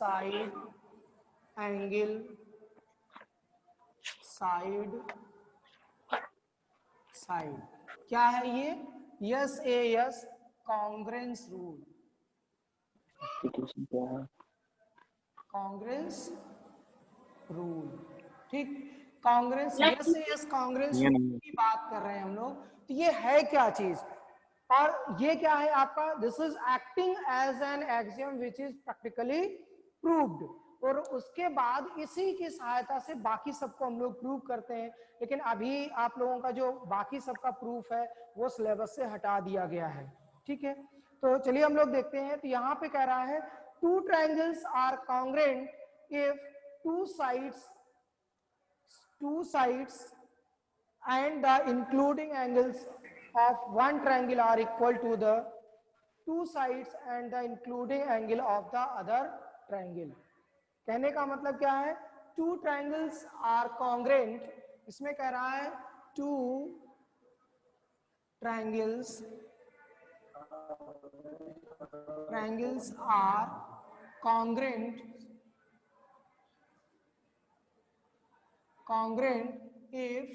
Side angle, side side क्या है ये? Yes A yes congruence rule. Congruence rule, ठीक। Congruence, yes yes congruence rule की बात कर रहे हैं हम लोग। तो ये है क्या चीज, और ये क्या है आपका? This is acting as an axiom which is practically proved, और उसके बाद इसी की सहायता से बाकी सबको हम लोग प्रूव करते हैं। लेकिन अभी आप लोगों का जो बाकी सबका प्रूफ है वो सिलेबस से हटा दिया गया है, ठीक है। तो चलिए हम लोग देखते हैं। तो यहाँ पे कह रहा है two triangles are congruent if two sides and the including angles of one triangle are equal to the two sides and the including angle of the other triangle। कहने का मतलब क्या है? टू ट्रायंगल्स आर कॉन्ग्रेंट, इसमें कह रहा है two triangles are congruent if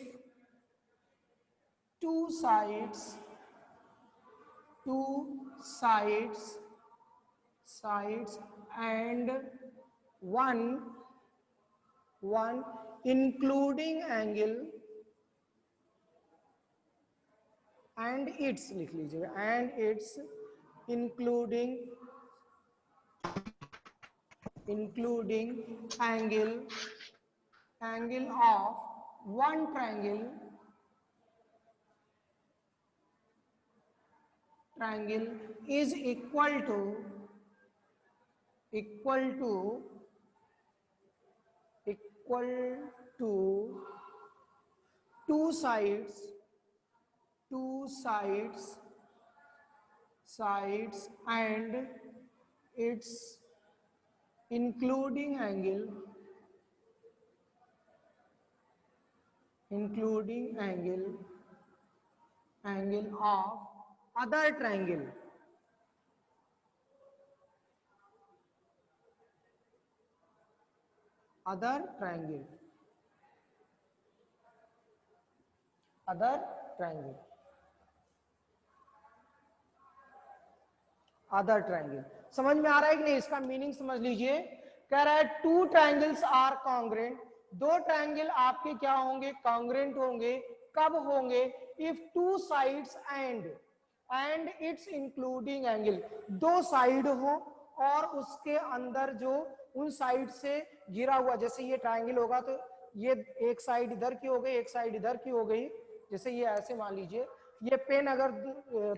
two sides and one including angle and its, लिख लीजिएगा, and its including angle of one triangle is equal to two sides and its including angle of other triangle। other triangle समझ में आ रहा है कि नहीं? इसका meaning समझ लीजिए। कह रहा है टू ट्रायंगल्स आर कॉन्ग्रेंट, दो ट्रायंगल आपके क्या होंगे? कॉन्ग्रेंट होंगे। कब होंगे? If two sides and it's including angle, दो साइड हो और उसके अंदर जो उन साइड से गिरा हुआ, जैसे ये ट्रायंगल होगा तो ये एक साइड इधर की हो गई, एक साइड इधर की हो गई। जैसे ये ऐसे मान लीजिए, ये पेन अगर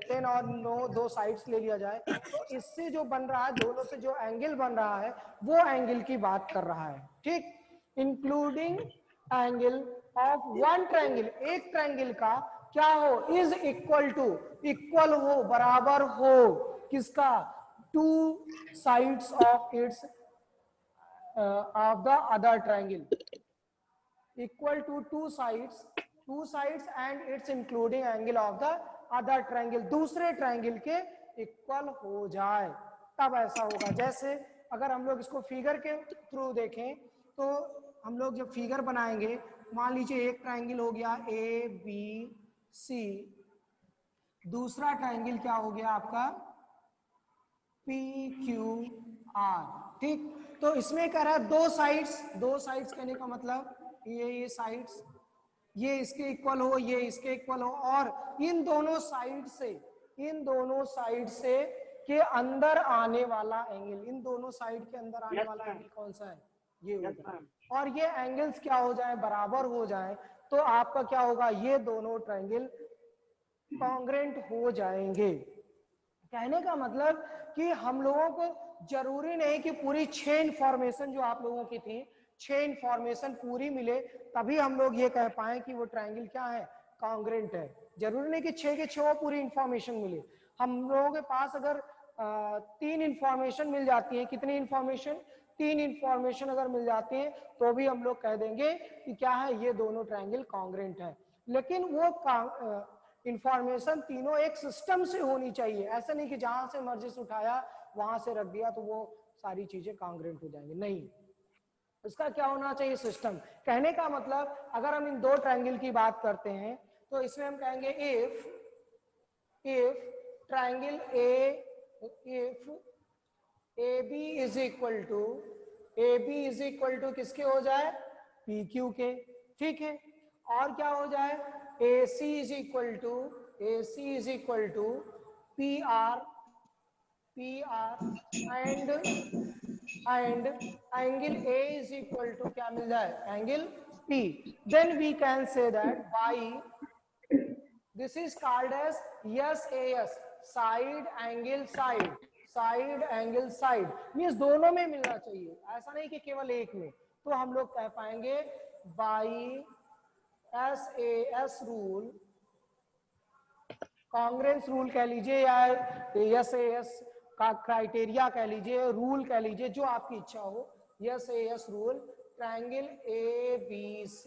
पेन और दो साइड्स ले लिया जाए तो इससे जो बन रहा है, दोनों से जो एंगल बन रहा है वो एंगल की बात कर रहा है, ठीक। Including angle of one triangle, एक ट्रायंगल का क्या हो? इज इक्वल टू, इक्वल हो, बराबर हो, किसका? Two sides of its of the other triangle, equal to two sides and its including angle of the other triangle, दूसरे ट्रायंगल के इक्वल हो जाए तब ऐसा होगा। जैसे अगर हम लोग इसको फिगर के थ्रू देखें तो हम लोग जब फिगर बनाएंगे, मान लीजिए एक ट्रायंगल हो गया ए बी सी, दूसरा ट्रायंगल क्या हो गया आपका? पी क्यू आर, ठीक। तो इसमें कह रहा है दो साइड्स कहने का मतलब ये साइड्स, ये इसके इक्वल हो, ये इसके इक्वल हो, और इन दोनों साइड से के अंदर आने वाला एंगल, इन दोनों साइड के अंदर आने वाला एंगल कौन सा है? ये होगा। और ये एंगल्स क्या हो जाए? बराबर हो जाए तो आपका क्या होगा? ये दोनों ट्रायंगल कॉन्ग्रेंट हो जाएंगे। कहने का मतलब कि हम लोगों को जरूरी नहीं कि पूरी 6 इंफॉर्मेशन जो आप लोगों की थी, 6 इंफॉर्मेशन पूरी मिले तभी हम लोग ये कह पाए कि वो ट्रायंगल क्या है? कॉन्ग्रेंट है। जरूरी नहीं कि 6 के 6 पूरी इंफॉर्मेशन मिले। हम लोगों के पास अगर 3 इंफॉर्मेशन मिल जाती है, कितनी इंफॉर्मेशन? 3 इंफॉर्मेशन अगर मिल जाती है तो भी हम लोग कह देंगे कि क्या है? ये दोनों ट्रायंगल कॉन्ग्रेंट है। लेकिन वो इंफॉर्मेशन तीनों एक सिस्टम से होनी चाहिए। ऐसा नहीं कि जहां से मर्जी से उठाया वहां से रख दिया तो वो सारी चीजें कॉन्ग्रुएंट हो जाएंगी, नहीं। इसका क्या होना चाहिए सिस्टम, कहने का मतलब अगर हम इन दो ट्रायंगल की बात करते हैं तो इसमें हम कहेंगे if triangle if AB is equal to किसके हो जाए, PQ के, ठीक है। और क्या हो जाए, AC is equal to PR and angle A is equal to क्या मिल जाए, angle P, then we can say that by this is called as SAS, side angle side means दोनों में मिलना चाहिए, ऐसा नहीं कि केवल एक में। तो हम लोग कह पाएंगे by SAS rule, congruence rule कह लीजिए या SAS का क्राइटेरिया कह लीजिए, रूल कह लीजिए, जो आपकी इच्छा हो, SAS rule, triangle ABC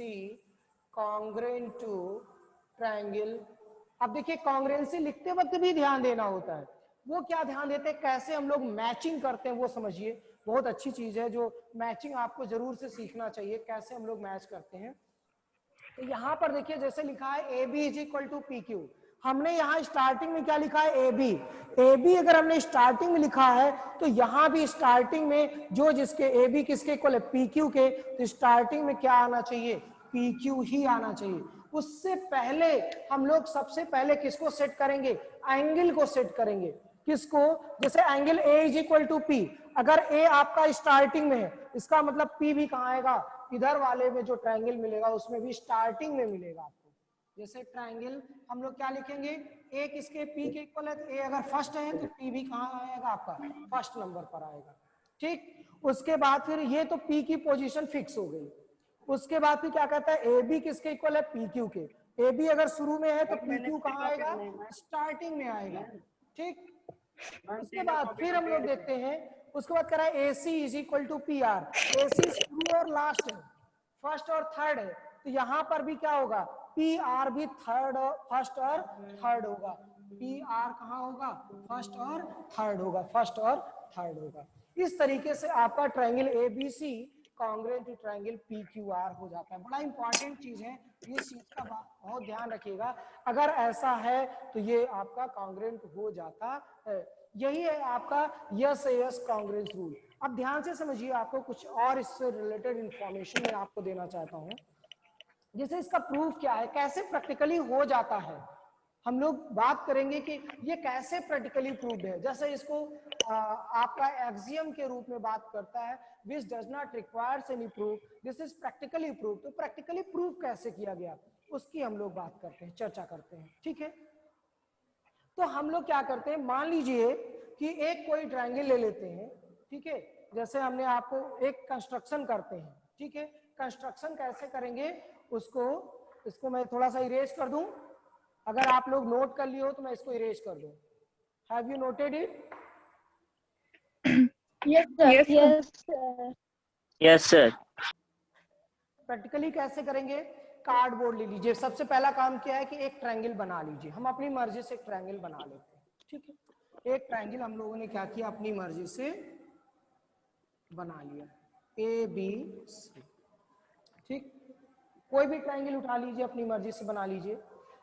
congruent to triangle. अब देखिए कॉन्ग्रुएंसी लिखते वक्त भी ध्यान देना होता है, वो क्या ध्यान देते हैं, कैसे हम लोग मैचिंग करते हैं वो समझिए, बहुत अच्छी चीज है जो मैचिंग आपको जरूर से सीखना चाहिए, कैसे हम लोग मैच करते हैं। तो यहाँ पर देखिए जैसे लिखा है AB is equal to PQ, हमने यहाँ स्टार्टिंग में क्या लिखा है, AB अगर हमने स्टार्टिंग में लिखा है तो यहाँ भी स्टार्टिंग में जो जिसके AB किसके इक्वल है, PQ के, तो स्टार्टिंग में क्या आना चाहिए, PQ ही आना चाहिए। उससे पहले हम लोग सबसे पहले किसको सेट करेंगे, एंगल को सेट करेंगे, किसको, जैसे angle A is equal to P, अगर A आपका स्टार्टिंग में है इसका मतलब P भी कहाँ आएगा, इधर वाले में जो ट्रायंगल मिलेगा उसमें भी स्टार्टिंग में मिलेगा आपको। जैसे ट्रायंगल हम लोग क्या लिखेंगे, A किसके P के इक्वल है, तो A अगर फर्स्ट है तो P भी कहाँ आएगा आपका, फर्स्ट नंबर पर आएगा, ठीक। उसके बाद फिर ये तो P की पोजीशन फिक्स हो गई, उसके बाद फिर क्या कहता है, AB किसके इक्वल है, PQ के, AB अगर शुरू में है तो PQ कहाँ आएगा, स्टार्टिंग में आएगा, ठीक। उसके बाद फिर हम लोग देखते हैं, उसके बाद कह रहा है AC is equal to PR, AC शुरू और लास्ट है, फर्स्ट और थर्ड है, तो यहां पर भी क्या होगा, PR भी फर्स्ट और थर्ड होगा, PR कहाँ होगा, फर्स्ट और थर्ड होगा, इस तरीके से आपका triangle ABC congruent to triangle PQR हो जाता है। बड़ा इंपॉर्टेंट चीज है, इस चीज का बहुत ध्यान रखिएगा, अगर ऐसा है तो ये आपका कॉन्ग्रुएंट हो जाता है। यही है आपका SAS कॉन्ग्रुएंस रूल। अब ध्यान से समझिए, आपको कुछ और इससे रिलेटेड इंफॉर्मेशन मैं आपको देना चाहता हूं। जैसे इसका प्रूफ क्या है, कैसे प्रैक्टिकली हो जाता है, हम लोग बात करेंगे कि ये कैसे प्रैक्टिकली प्रूव्ड है। जैसे इसको आपका एक्सियम के रूप में बात करता है, which does not requires any proof, this is practically prove. तो प्रैक्टिकली प्रूफ कैसे किया गया उसकी हम लोग बात करते हैं, चर्चा करते हैं, ठीक है। तो हम लोग क्या करते हैं, मान लीजिए कि एक कोई ट्रायंगल ले लेते हैं, ठीक है, जैसे हमने आपको एक कंस्ट्रक्शन करते हैं, ठीक है। कंस्ट्रक्शन कैसे करेंगे इसको मैं थोड़ा सा इरेज कर दूं, अगर आप लोग नोट कर लिए हो तो मैं इसको इरेज कर दूं। Have you noted it? Yes sir. Practically कैसे करेंगे, कार्डबोर्ड ले लीजिए, सबसे पहला काम क्या है कि एक ट्रायंगल बना लीजिए, हम अपनी मर्जी से एक ट्रायंगल बना लेते हैं, ठीक है। एक ट्रायंगल हम लोगों ने क्या किया, अपनी मर्जी से बना लिया, ABC, ठीक। कोई भी ट्रायंगल उठा लीजिए, अपनी मर्जी से बना लीजिए।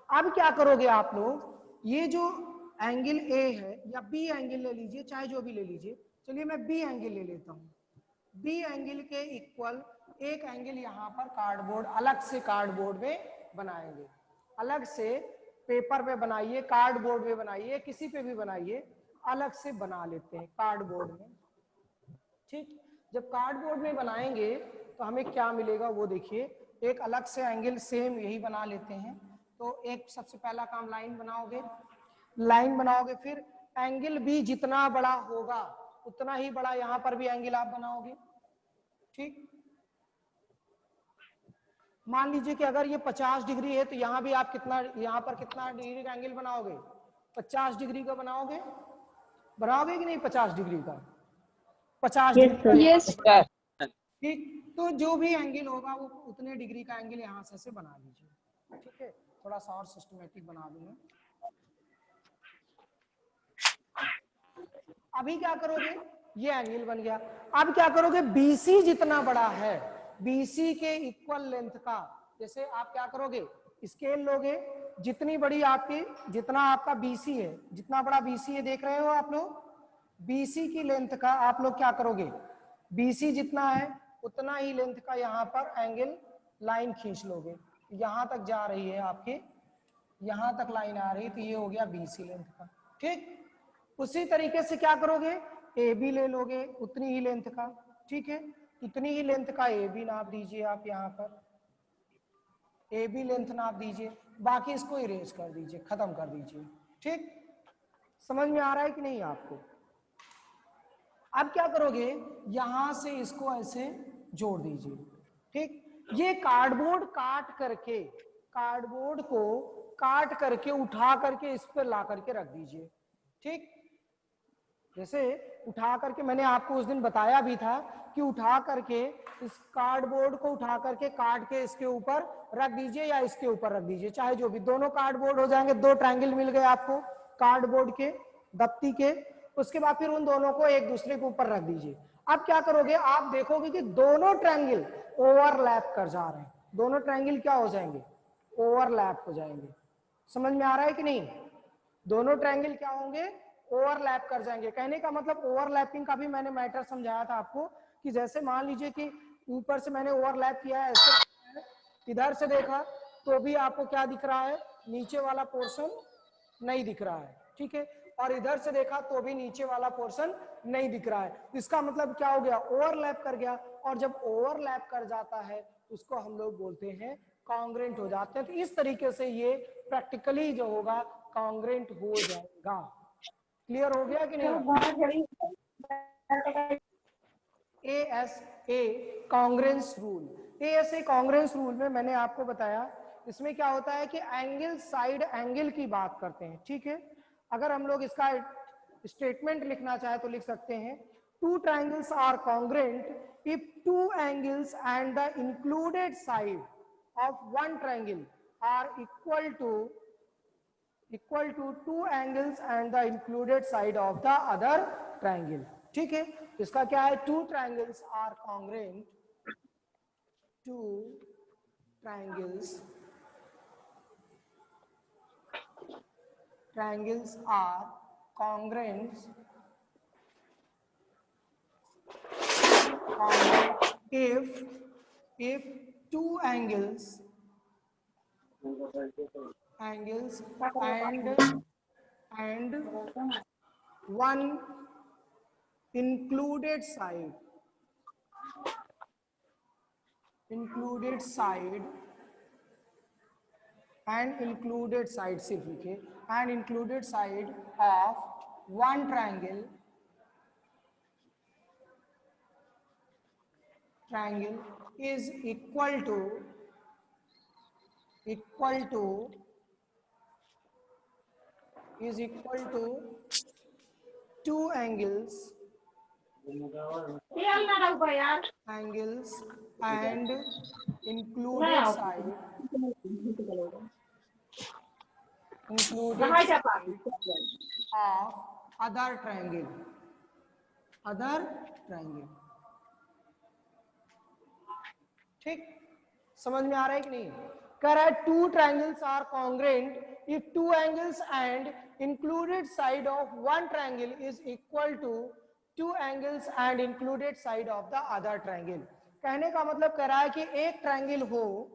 अब क्या करोगे आप लोग, ये जो एंगल A है या B एंगल ले लीजिए, चाहे जो भी ले लीजिए, चलिए मैं B एंगल ले लेता हूं। B एंगल के इक्वल एक एंगल यहाँ पर कार्डबोर्ड, अलग से कार्डबोर्ड में बनाएंगे, अलग से पेपर पे बनाइए, कार्डबोर्ड पे बनाइए, किसी पे भी बनाइए, अलग से बना लेते हैं कार्डबोर्ड में, ठीक। जब कार्डबोर्ड में बनाएंगे तो हमें क्या मिलेगा वो देखिए, एक अलग से एंगल सेम यही बना लेते हैं। तो एक सबसे पहला काम लाइन बनाओगे, फिर एंगल भी जितना बड़ा होगा उतना ही बड़ा यहाँ पर भी एंगल आप बनाओगे, ठीक। मान लीजिए कि अगर ये 50 डिग्री है तो यहाँ भी आप यहाँ पर कितना डिग्री का एंगल बनाओगे, 50 डिग्री का बनाओगे कि नहीं, 50 डिग्री का, 50 डिग्री, ठीक। तो जो भी एंगल होगा वो उतने डिग्री का एंगल यहाँ से बना लीजिए, ठीक है। थोड़ा सा और सिस्टमेटिक बना दूंगा। अभी क्या करोगे, ये एंगल बन गया। अब क्या करोगे, बीसी जितना बड़ा है, बीसी के इक्वल लेंथ का, जैसे आप क्या करोगे, स्केल लोगे, जितनी बड़ी आपकी, जितना आपका बीसी है, जितना बड़ा बीसी है, देख रहे हो आप लोग, बीसी की लेंथ का आप लोग क्या करोगे, बीसी जितना है उतना ही लेंथ का यहाँ पर एंगल लाइन खींच लोगे, यहां तक जा रही है आपके, यहां तक लाइन आ रही, तो ये हो गया बीसी लेंथ का। ठीक, उसी तरीके से क्या करोगे, ए बी ले लोगे उतनी ही लेंथ का, ठीक है, उतनी ही लेंथ का ए बी नाप दीजिए आप, यहाँ पर ए बी लेंथ नाप दीजिए, बाकी इसको इरेज कर दीजिए, खत्म कर दीजिए। ठीक, समझ में आ रहा है कि नहीं आपको? अब क्या करोगे, यहां से इसको ऐसे जोड़ दीजिए। ठीक, ये कार्डबोर्ड काट करके, कार्डबोर्ड को काट करके उठा करके इस पर ला करके रख दीजिए। ठीक, जैसे उठा करके मैंने आपको उस दिन बताया भी था कि उठा करके इस कार्डबोर्ड को उठा करके काट के इसके ऊपर रख दीजिए या इसके ऊपर रख दीजिए, चाहे जो भी, दोनों कार्डबोर्ड हो जाएंगे, दो ट्रायंगल मिल गए आपको कार्डबोर्ड के, दफ्ती के। उसके बाद फिर उन दोनों को एक दूसरे के ऊपर रख दीजिए। अब क्या करोगे, आप देखोगे कि दोनों ट्रायंगल ओवरलैप कर जा रहे हैं, दोनों ट्रायंगल क्या हो जाएंगे, ओवरलैप हो जाएंगे। समझ में आ रहा है कि नहीं? दोनों ट्रायंगल क्या होंगे, ओवरलैप कर जाएंगे। कहने का मतलब ओवरलैपिंग का भी मैंने मैटर समझाया था आपको, कि जैसे मान लीजिए कि ऊपर से मैंने ओवरलैप किया है, ऐसे इधर से देखा तो भी आपको क्या दिख रहा है, नीचे वाला पोर्शन नहीं दिख रहा है, ठीक है, और इधर से देखा तो भी नीचे वाला पोर्शन नहीं दिख रहा है। इसका मतलब क्या हो गया, ओवरलैप कर गया, और जब ओवरलैप कर जाता है उसको हम लोग बोलते हैं कॉन्ग्रेंट हो जाते हैं। तो इस तरीके से ये प्रैक्टिकली जो होगा कॉन्ग्रेंट हो जाएगा। क्लियर हो गया कि नहीं? ASA congruence rule, ASA congruence rule में मैंने आपको बताया, इसमें क्या होता है कि एंगल साइड एंगल की बात करते हैं। ठीक है, अगर हम लोग इसका स्टेटमेंट लिखना चाहे तो लिख सकते हैं, two triangles are congruent if two angles and the included side of one triangle are equal to two angles and the included side of the other triangle. ठीक है, इसका क्या है, two triangles are congruent, two triangles are congruent if two angles and one included side and included side सिर्फ लिखे, and included side of one triangle is equal to two angles and included side of other triangle। ठीक, समझ में आ रहा है कि नहीं? कह रहा है two triangles are congruent if two angles and included side of one triangle is equal to two angles and included side of the other triangle. कहने का मतलब कह रहा है कि एक ट्रायंगल हो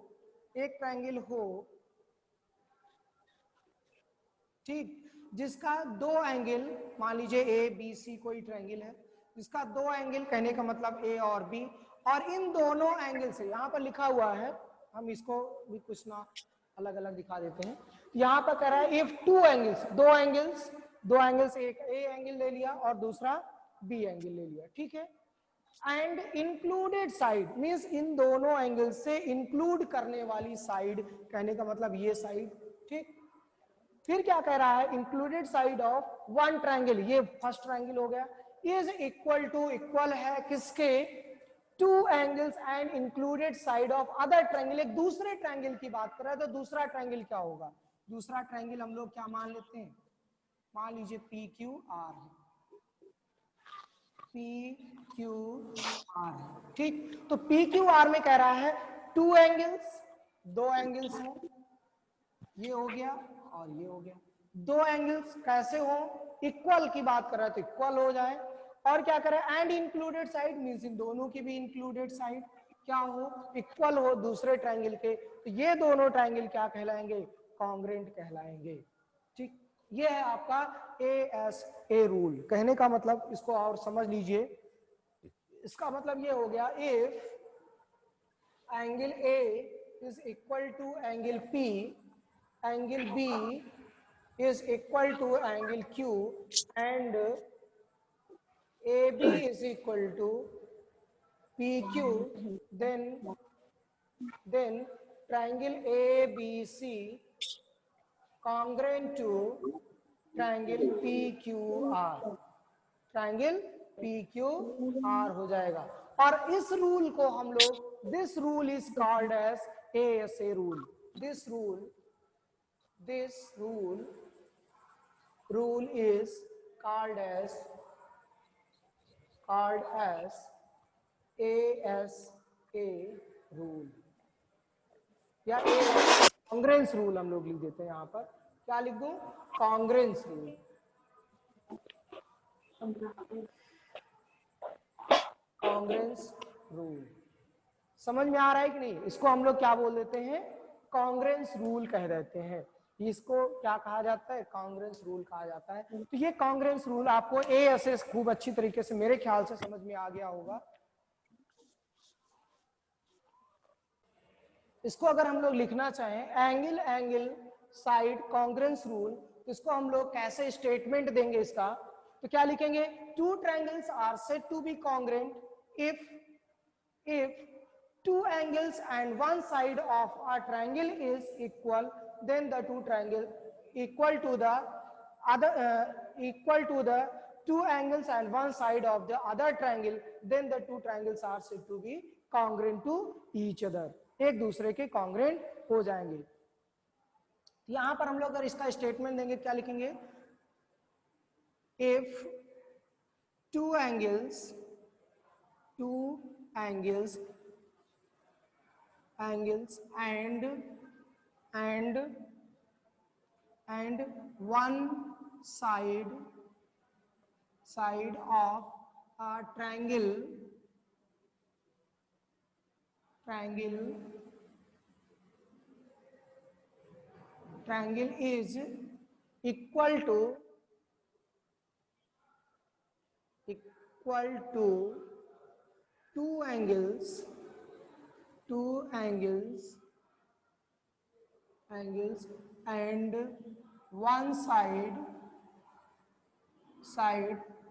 ठीक, जिसका दो एंगल, मान लीजिए ए बी सी कोई ट्रायंगल है जिसका दो एंगल, कहने का मतलब ए और बी, और इन दोनों एंगल से, यहाँ पर लिखा हुआ है, हम इसको भी कुछ ना अलग अलग दिखा देते हैं। यहाँ पर कह रहा है इफ टू एंगल्स, दो एंगल्स, एक ए एंगल ले लिया और दूसरा बी एंगल ले लिया, ठीक है, एंड इंक्लूडेड साइड मींस इन दोनों एंगल से इंक्लूड करने वाली साइड, कहने का मतलब ये साइड। ठीक, फिर क्या कह रहा है, included side of one triangle, ये फर्स्ट ट्रायंगल हो गया, इज इक्वल टू, इक्वल है किसके, to angles and included side of other triangle. एक दूसरे ट्रायंगल की बात कर रहा है, तो दूसरा ट्रायंगल क्या होगा, दूसरा ट्रायंगल हम लोग क्या मान लेते हैं, मान लीजिए पी क्यू आर है। PQR, ठीक। तो PQR में कह रहा है टू एंगल्स, दो एंगल्स हैं, ये हो गया और ये हो गया। दो एंगल्स कैसे हो, इक्वल की बात कर रहा है तो इक्वल हो जाए, और क्या करे, एंड इंक्लूडेड साइड मींस इन दोनों की भी इंक्लूडेड साइड क्या हो, इक्वल हो दूसरे ट्रायंगल के, तो ये दोनों ट्रायंगल क्या कहलाएंगे, कॉन्ग्रुएंट कहलाएंगे, ठीक। ये है आपका ASA रूल। कहने का मतलब, इसको और समझ लीजिए, इसका मतलब ये हो गया, if angle A is equal to angle P, angle B is equal to angle Q, and AB is equal to PQ, then triangle ABC congruent to triangle PQR, triangle PQR हो जाएगा। और इस रूल को हम लोग, this rule is called as ASA rule. This rule is called as ASA rule, या congruence rule हम लोग लिख देते हैं। यहां पर क्या लिख दूं, कॉन्ग्रुएंस रूल। कॉन्ग्रुएंस रूल समझ में आ रहा है कि नहीं? इसको हम लोग क्या बोल देते हैं, कॉन्ग्रुएंस रूल कह देते हैं। इसको क्या कहा जाता है, कॉन्ग्रुएंस रूल कहा जाता है। तो ये कॉन्ग्रुएंस रूल आपको ASA खूब अच्छी तरीके से मेरे ख्याल से समझ में आ गया होगा। इसको अगर हम लोग लिखना चाहें, एंगल साइड कॉन्ग्रुएंस रूल, तो इसको हम लोग कैसे स्टेटमेंट देंगे इसका, तो क्या लिखेंगे, two triangles are said to be congruent if two angles and one side of a triangle is equal, then the two triangle equal to the two angles and one side of the other triangle, then the two triangles are said to be congruent to each other, एक दूसरे के congruent हो जाएंगे। यहां पर हम लोग अगर इसका स्टेटमेंट देंगे, क्या लिखेंगे, if two angles and one side of a triangle is equal to two angles and one side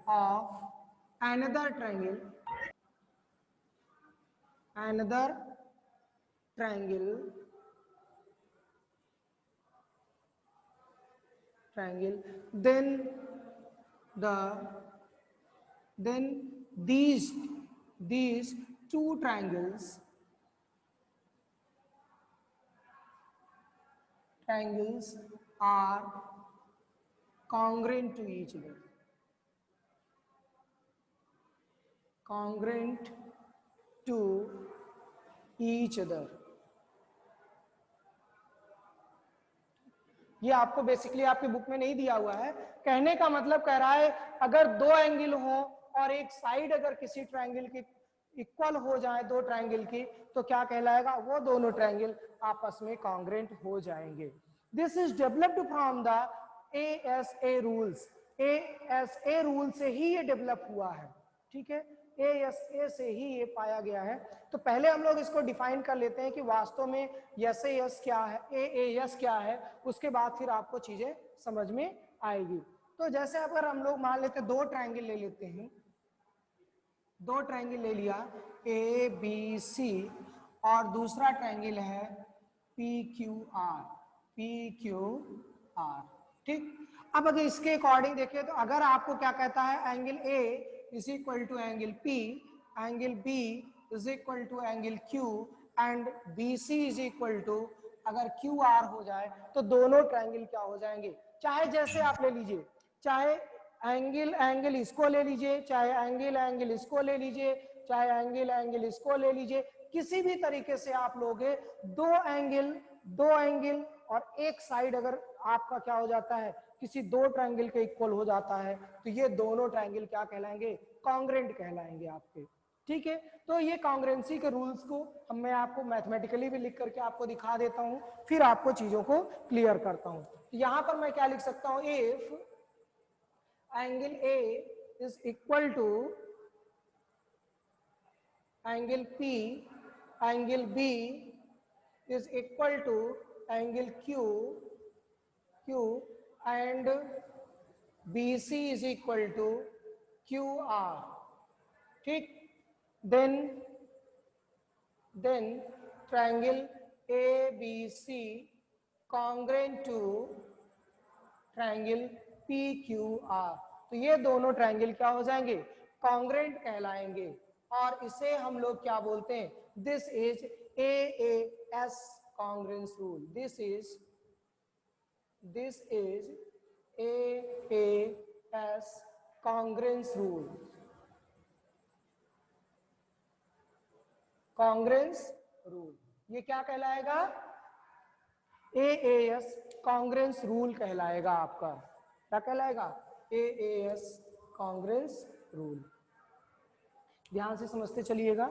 of another triangle, then these two triangles are congruent to each other, ये आपको बेसिकली आपकी book में नहीं दिया हुआ है। कहने का मतलब कह रहा है, अगर दो एंगल हो और एक साइड अगर किसी ट्रायंगल की इक्वल हो जाए, दो ट्रायंगल की, तो क्या कहलाएगा, वो दोनों ट्रायंगल आपस में कॉन्ग्रुएंट हो जाएंगे। This is developed from the ASA rules. ASA rule से ही ये डेवलप हुआ है, ठीक है, ASA से ही ये पाया गया है। तो पहले हम लोग इसको डिफाइन कर लेते हैं कि वास्तव में SAS क्या है, AAS क्या है, उसके बाद फिर आपको चीजें समझ में आएगी। तो जैसे अगर हम लोग मान लेते, दो ट्रायंगल ले लेते हैं, दो ट्रायंगल ले लिया ABC और दूसरा ट्रायंगल है PQR, ठीक। अब अगर इसके अकॉर्डिंग देखिए, तो अगर आपको क्या कहता है, angle A is equal to angle P, angle B is equal to angle Q and BC is equal to, अगर QR हो जाए तो दोनों ट्रायंगल क्या हो जाएंगे, चाहे जैसे आप ले लीजिए, चाहे एंगल एंगल इसको ले लीजिए, चाहे एंगल एंगल इसको ले लीजिए, चाहे एंगल एंगल इसको ले लीजिए, किसी भी तरीके से आप लोगे दो एंगल और एक साइड अगर आपका क्या हो जाता है किसी दो ट्रायंगल के इक्वल हो जाता है तो ये दोनों ट्रायंगल क्या कहलाएंगे, कॉन्ग्रेंट कहलाएंगे आपके। ठीक है, तो ये कॉन्ग्रेंसी के रूल्स को मैं आपको मैथमेटिकली भी लिख करके आपको दिखा देता हूं, फिर आपको चीजों को क्लियर करता हूं। यहां पर मैं क्या लिख सकता हूं, if angle A is equal to angle P, angle B is equal to angle Q and BC is equal to QR. ठीक, then triangle ABC congruent to triangle PQR, तो ये दोनों ट्रायंगल क्या हो जाएंगे, कॉन्ग्रेंट कहलाएंगे। और इसे हम लोग क्या बोलते हैं, this is AAS congruence rule, this is AAS congruence rule, congruence rule, ये क्या कहलाएगा, AAS कॉन्ग्रेंस रूल कहलाएगा आपका। क्या कहलाएगा, AAS कॉन्ग्रेंस रूल। ध्यान से समझते चलिएगा,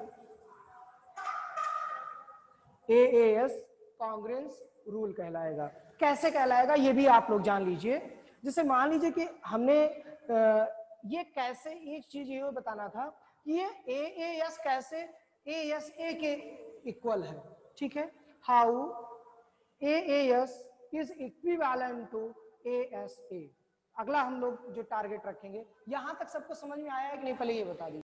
AAS कॉन्ग्रेंस रूल कहलाएगा। कैसे कहलाएगा ये भी आप लोग जान लीजिए। जैसे मान लीजिए कि हमने ये कैसे, एक चीज ये बताना था कि ये AAS कैसे ASA के इक्वल है। ठीक है, how AAS is equivalent to ASA। अगला हम लोग जो टारगेट रखेंगे, यहां तक सबको समझ में आया है कि नहीं, पहले ये बता दीजिए।